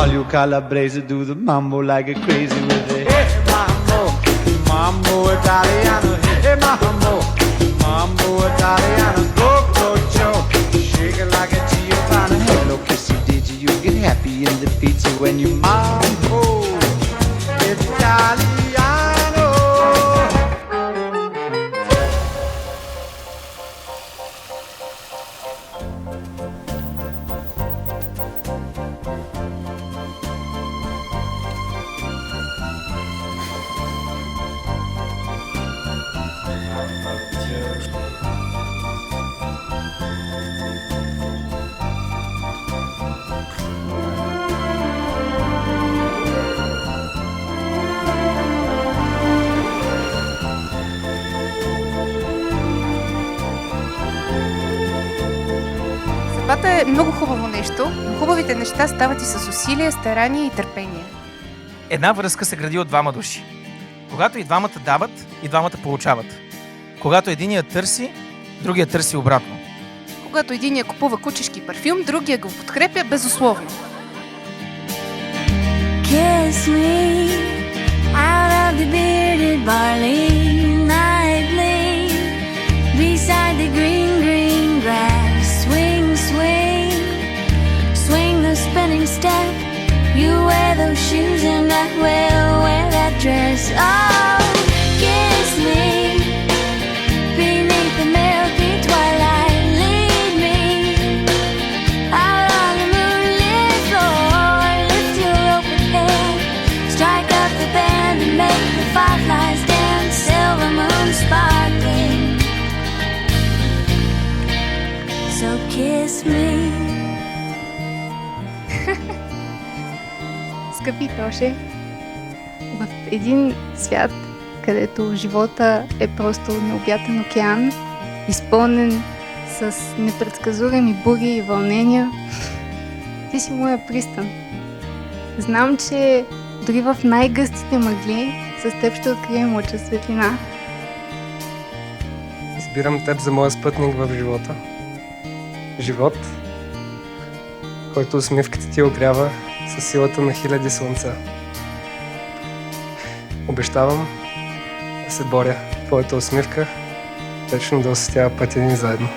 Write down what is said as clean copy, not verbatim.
All you calabrese do the mambo like a crazy with it. Hey mambo, mambo Italiano. Hey mambo, mambo Italiano. Go, go, Joe. Shake it like a Giovanna. Hello, kissy, did you get happy in the pizza when you mambo Italiano? Сватбата е много хубаво нещо, но хубавите неща стават и с усилие, старание и търпение. Една връзка се гради от двама души. Когато и двамата дават, и двамата получават. Когато единият търси, другият търси обратно. Когато единия купува кучешки парфюм, другия го подкрепя безусловно. Kiss me out of the bearded barley nightly beside the green, green grass. Swing, swing, swing the spinning step. You wear those shoes and I will wear that dress. Oh, kiss me beneath the milky twilight. Lead me out on the moonlit floor. Lift your open head, strike up the band and make the fireflies dance. Silver moon sparkling. So kiss me. Скъпи Тоше, в един свят, където живота е просто необятен океан, изпълнен с непредсказуеми бури и вълнения, ти си моя пристан. Знам, че дори в най-гъстите мъгли с теб ще открием лъча светлина. Избирам теб за моя спътник в живота. Живот, който усмивката ти огрява със силата на хиляди слънца. Обещавам да се боря твоята усмивка вечно да осветява пътя ни заедно.